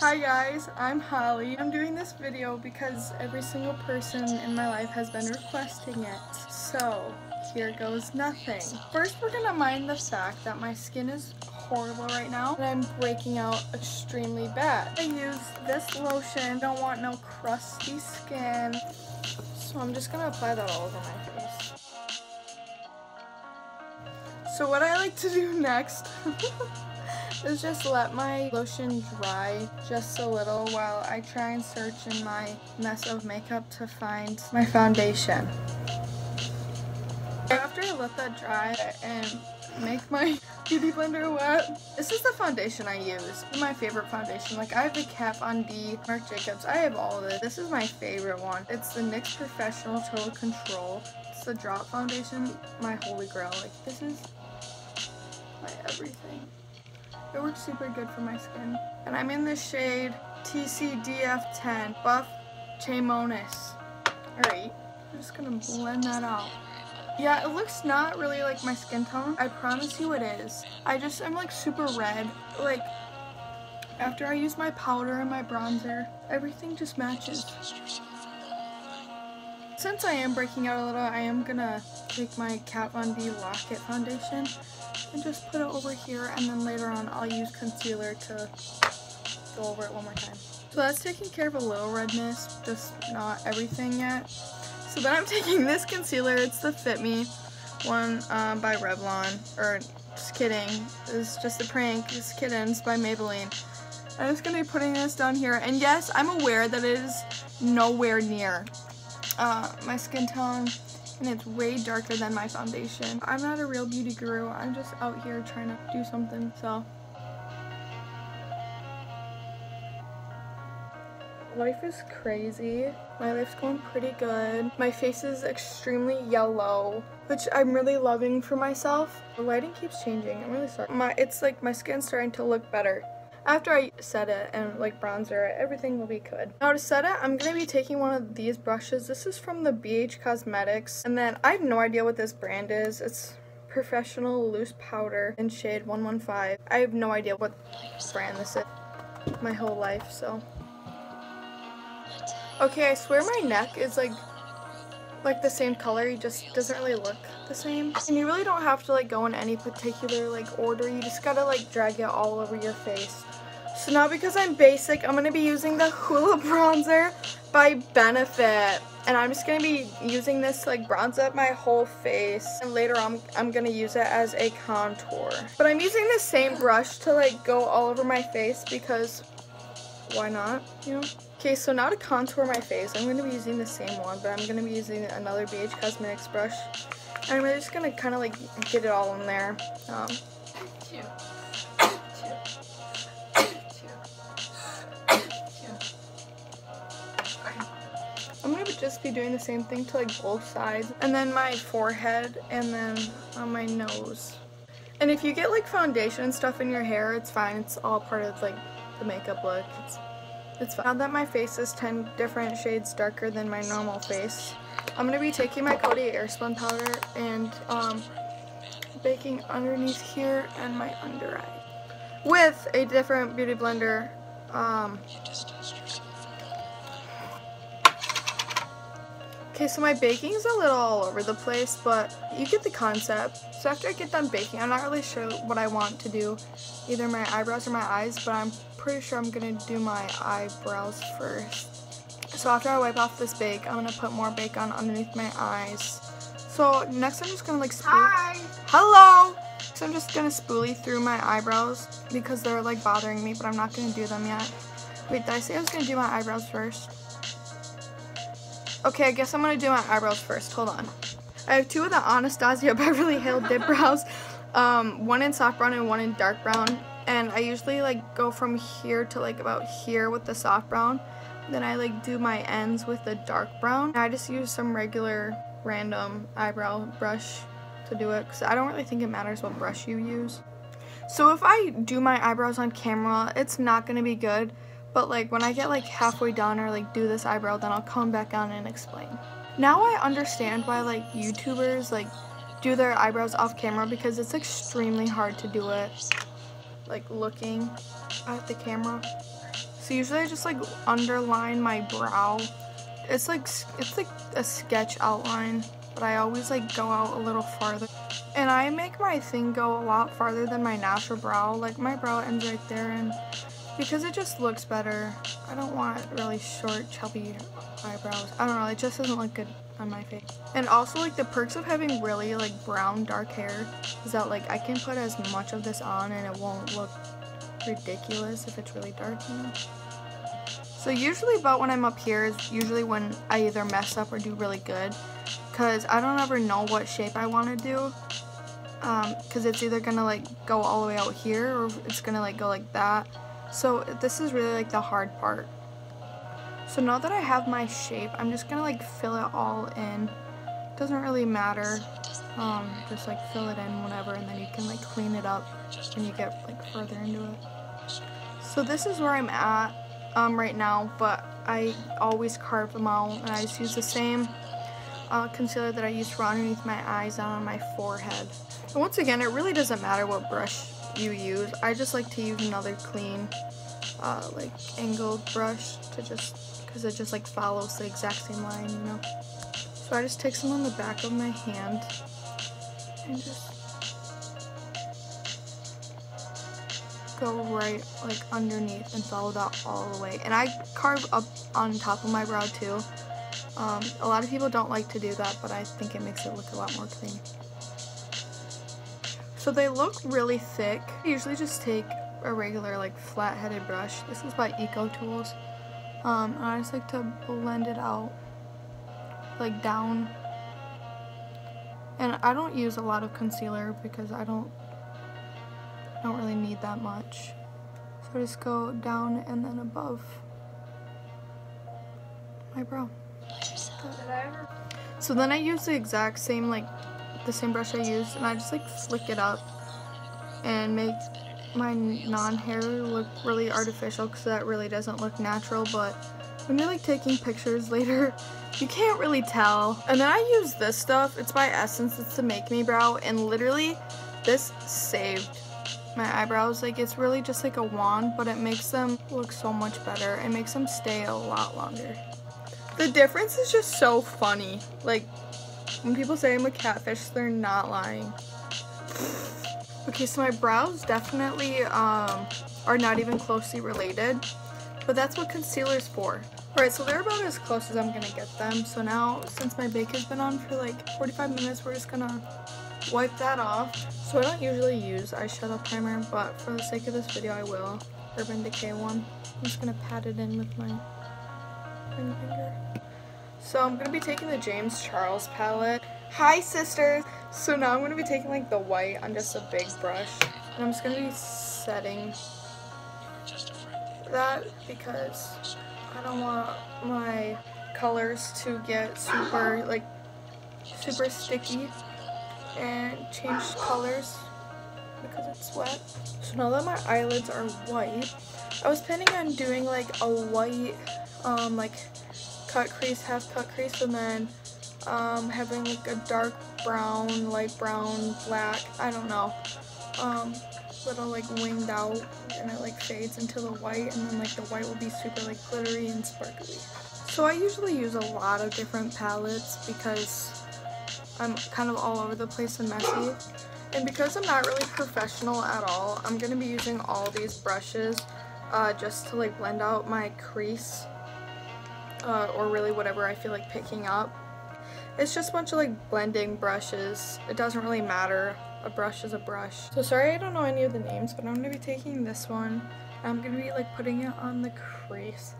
Hi guys, I'm Holly. I'm doing this video because every single person in my life has been requesting it. So, here goes nothing. First, we're gonna mind the fact that my skin is horrible right now and I'm breaking out extremely bad. I use this lotion. Don't want no crusty skin. So I'm just gonna apply that all over my face. So what I like to do next is just let my lotion dry just a little while I try and search in my mess of makeup to find my foundation. After I let that dry and make my beauty blender wet, this is the foundation I use. This is my favorite foundation. Like, I have the Kat Von D, Marc Jacobs, I have all of it. This is my favorite one. It's the NYX Professional Total Control. It's the drop foundation, my holy grail. Like, this is my everything. It works super good for my skin. And I'm in the shade TCDF10 Buff Chamonis. Alright, I'm just gonna blend that out. Yeah, it looks not really like my skin tone. I promise you it is. I'm like super red. Like, after I use my powder and my bronzer, everything just matches. Since I am breaking out a little, I am gonna take my Kat Von D Lock-It foundation and just put it over here, and then later on I'll use concealer to go over it one more time. So that's taking care of a little redness, just not everything yet. So then I'm taking this concealer. It's the Fit Me one by Revlon, or just kidding, it's just a prank, just kidding, it's by Maybelline. I'm just going to be putting this down here, and yes, I'm aware that it is nowhere near my skin tone, and it's way darker than my foundation. I'm not a real beauty guru, I'm just out here trying to do something, so. Life is crazy. My life's going pretty good. My face is extremely yellow, which I'm really loving for myself. The lighting keeps changing, I'm really sorry. It's like my skin's starting to look better. After I set it and like bronzer it, everything will be good. Now to set it, I'm going to be taking one of these brushes. This is from the BH Cosmetics. And then I have no idea what this brand is. It's Professional Loose Powder in shade 115. I have no idea what brand this is my whole life, so. Okay, I swear my neck is like the same color, it just doesn't really look the same. And you really don't have to like go in any particular like order, you just gotta like drag it all over your face. So now because I'm basic, I'm gonna be using the Hoola bronzer by Benefit. And I'm just gonna be using this to like bronze up my whole face. And later on, I'm gonna use it as a contour. But I'm using the same brush to like go all over my face because why not, you know? Okay, so now to contour my face, I'm going to be using the same one, but I'm going to be using another BH Cosmetics brush. And I'm just going to kind of like get it all in there. I'm going to just be doing the same thing to like both sides. And then my forehead, and then on my nose. And if you get like foundation and stuff in your hair, it's fine. It's all part of like the makeup look. It's fine. Now that my face is 10 different shades darker than my normal face, I'm going to be taking my Coty Airspun powder and baking underneath here and my under eye with a different beauty blender. Okay, so my baking is a little all over the place, but you get the concept. So after I get done baking, I'm not really sure what I want to do, either my eyebrows or my eyes, but I'm pretty sure I'm going to do my eyebrows first. So after I wipe off this bake, I'm going to put more bake on underneath my eyes. So next I'm just going to like Hi! Hello! So I'm just going to spoolie through my eyebrows because they're like bothering me, but I'm not going to do them yet. Wait, did I say I was going to do my eyebrows first? Okay, I guess I'm going to do my eyebrows first. Hold on. I have two of the Anastasia Beverly Hills dip brows. One in soft brown and one in dark brown. And I usually like go from here to like about here with the soft brown. Then I like do my ends with the dark brown. And I just use some regular random eyebrow brush to do it because I don't really think it matters what brush you use. So if I do my eyebrows on camera, it's not going to be good. But like when I get like halfway done or like do this eyebrow, then I'll come back on and explain. Now I understand why like YouTubers like do their eyebrows off camera because it's extremely hard to do it like looking at the camera. So usually I just like underline my brow. It's like a sketch outline, but I always like go out a little farther. And I make my thing go a lot farther than my natural brow. Like my brow ends right there, and because it just looks better. I don't want really short, chubby eyebrows. I don't know, it just doesn't look good on my face. And also like the perks of having really like brown dark hair is that like I can put as much of this on and it won't look ridiculous if it's really dark, you know? So usually about when I'm up here is usually when I either mess up or do really good, because I don't ever know what shape I want to do, because it's either gonna like go all the way out here or it's gonna like go like that. So this is really like the hard part. So now that I have my shape, I'm just gonna like fill it all in. Doesn't really matter, just like fill it in whenever, and then you can like clean it up when you get like further into it. So this is where I'm at right now, but I always carve them out, and I just use the same concealer that I used for underneath my eyes on my forehead. And once again, it really doesn't matter what brush you use. I just like to use another clean like angled brush to just, because it just like follows the exact same line, you know. So I just take some on the back of my hand and just go right like underneath and follow that all the way. And I carve up on top of my brow too. A lot of people don't like to do that, but I think it makes it look a lot more clean. So they look really thick. I usually just take a regular like flat-headed brush. This is by Eco Tools. And I just like to blend it out like down. And I don't use a lot of concealer because I don't really need that much. So I just go down and then above my brow. So then I use the exact same, like the same brush I used, and I just like flick it up and make my non-hair look really artificial, because that really doesn't look natural. But when you're like taking pictures later, you can't really tell. And then I use this stuff. It's by Essence. It's the Make Me Brow, and literally this saved my eyebrows. Like, it's really just like a wand, but it makes them look so much better. It makes them stay a lot longer. The difference is just so funny. Like, when people say I'm a catfish, they're not lying. Okay, so my brows definitely are not even closely related, but that's what concealer's for. Alright, so they're about as close as I'm gonna get them. So now, since my bake has been on for like 45 minutes, we're just gonna wipe that off. So I don't usually use eyeshadow primer, but for the sake of this video I will. Urban Decay one. I'm just gonna pat it in with my ring finger. So I'm gonna be taking the James Charles palette. Hi sisters! So now I'm gonna be taking like the white on just a big brush, and I'm just gonna be setting that because I don't want my colors to get super sticky and change colors because it's wet. So now that my eyelids are white, I was planning on doing like a white like cut crease, half cut crease, and then having like a dark brown, light brown, black, I don't know, little like winged out, and it like fades into the white, and then like the white will be super like glittery and sparkly. So I usually use a lot of different palettes because I'm kind of all over the place and messy, and because I'm not really professional at all, I'm gonna be using all these brushes just to like blend out my crease, or really whatever I feel like picking up. It's just a bunch of like blending brushes. It doesn't really matter. A brush is a brush. So sorry I don't know any of the names, but I'm going to be taking this one. I'm going to be like putting it on the crease.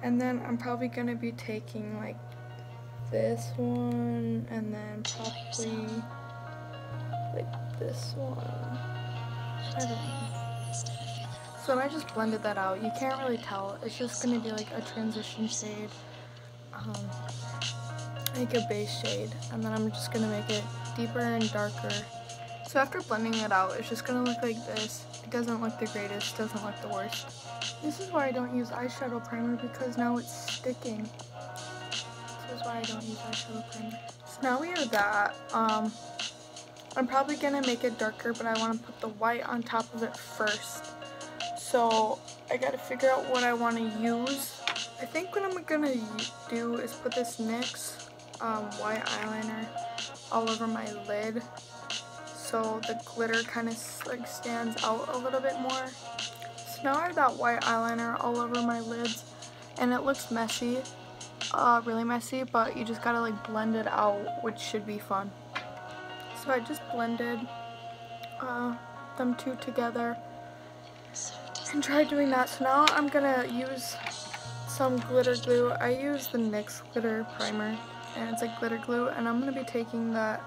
And then I'm probably going to be taking like this one, and then probably like this one. I don't know. So I just blended that out. You can't really tell. It's just going to be like a transition shade. Like a base shade, and then I'm just gonna make it deeper and darker. So after blending it out, it's just gonna look like this. It doesn't look the greatest, doesn't look the worst. This is why I don't use eyeshadow primer, because now it's sticking. This is why I don't use eyeshadow primer. So now we have that. I'm probably gonna make it darker, but I want to put the white on top of it first. So I gotta figure out what I want to use. I think what I'm gonna do is put this NYX white eyeliner all over my lid, so the glitter kind of like stands out a little bit more. So now I have that white eyeliner all over my lids, and it looks messy, really messy, but you just gotta like blend it out, which should be fun. So I just blended them two together and tried doing that. So now I'm gonna use some glitter glue. I use the NYX glitter primer, and it's like glitter glue, and I'm gonna be taking the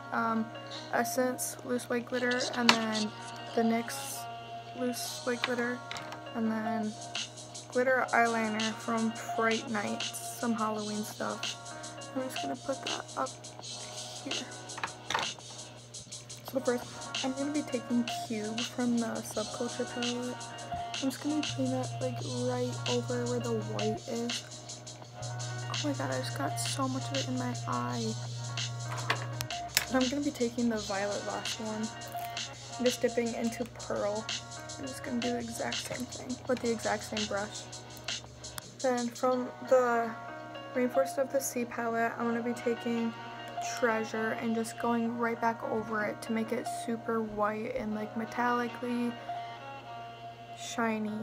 Essence loose white glitter and then the NYX loose white glitter and then glitter eyeliner from Fright Nights, some Halloween stuff. I'm just gonna put that up here. So first I'm gonna be taking Cube from the Subculture palette. I'm just gonna be putting that like right over where the white is. Oh my god, I just got so much of it in my eye. And I'm gonna be taking the Violet Lash one. I'm just dipping into Pearl. I'm just gonna do the exact same thing with the exact same brush. Then from the Rainforest of the Sea palette, I'm gonna be taking Treasure and just going right back over it to make it super white and like metallically shiny.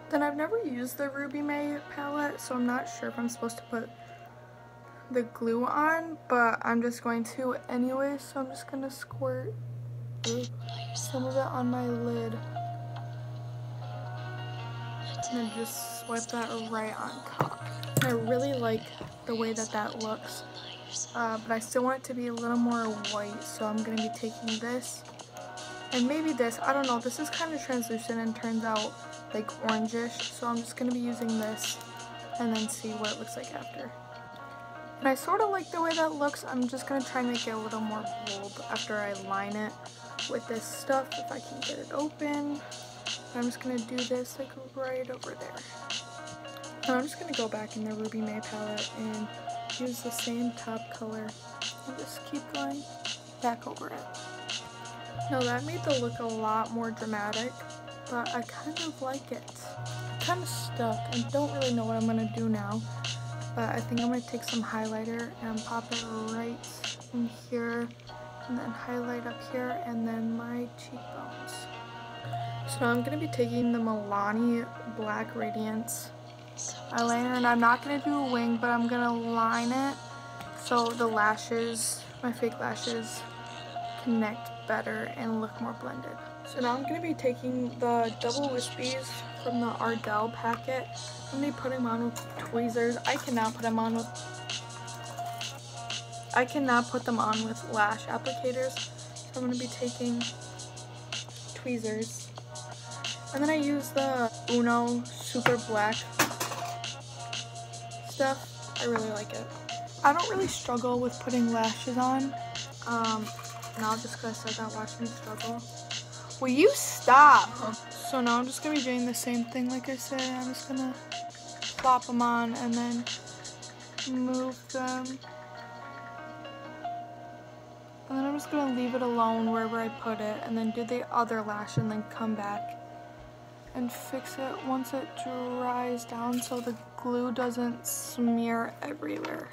Then I've never used the Ruby May palette, so I'm not sure if I'm supposed to put the glue on, but I'm just going to anyway, so I'm just gonna squirt some of it on my lid and then just swipe that right on top. And I really like the way that that looks, but I still want it to be a little more white, so I'm gonna be taking this and maybe this. I don't know, this is kind of translucent and turns out like orangish, so I'm just gonna be using this and then see what it looks like after. And I sort of like the way that looks. I'm just gonna try and make it a little more bold after I line it with this stuff, if I can get it open. I'm just gonna do this like right over there. And I'm just gonna go back in the Ruby May palette and use the same top color and just keep going back over it. Now that made the look a lot more dramatic, but I kind of like it. I'm kind of stuck and don't really know what I'm gonna do now, but I think I'm gonna take some highlighter and pop it right in here and then highlight up here and then my cheekbones. So now I'm gonna be taking the Milani Black Radiance eyeliner, and I'm not gonna do a wing, but I'm gonna line it so the lashes, my fake lashes, connect better and look more blended. So now I'm going to be taking the Double Wispies from the Ardell packet. I'm going to be putting them on with tweezers. I cannot put them on with lash applicators. So I'm going to be taking tweezers. And then I use the Uno Super Black stuff. I really like it. I don't really struggle with putting lashes on. Now just because I said that, watch me struggle. Will you stop? So now I'm just going to be doing the same thing like I said. I'm just going to plop them on and then move them. And then I'm just going to leave it alone wherever I put it and then do the other lash and then come back and fix it once it dries down so the glue doesn't smear everywhere.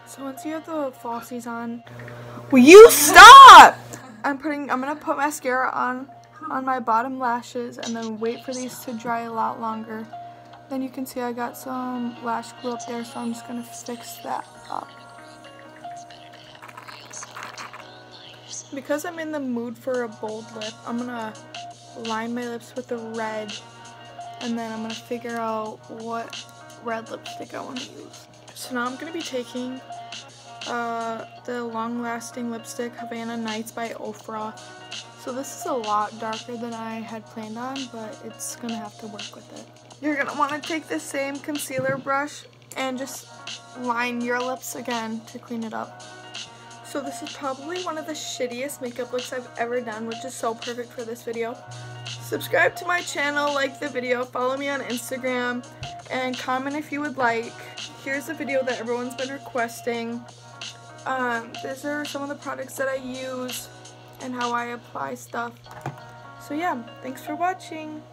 So once you have the falsies on, will you stop? I'm gonna put mascara on my bottom lashes and then wait for these to dry a lot longer. Then you can see I got some lash glue up there, so I'm just gonna fix that up. Because I'm in the mood for a bold lip, I'm gonna line my lips with the red, and then I'm gonna figure out what red lipstick I want to use. So now I'm gonna be taking the long-lasting lipstick Havana Nights by Ofra. So this is a lot darker than I had planned on, but it's gonna have to work with it. You're gonna want to take the same concealer brush and just line your lips again to clean it up. So this is probably one of the shittiest makeup looks I've ever done, which is so perfect for this video. Subscribe to my channel, like the video, follow me on Instagram, and comment if you would like. Here's a video that everyone's been requesting. These are some of the products that I use and how I apply stuff. So yeah, thanks for watching.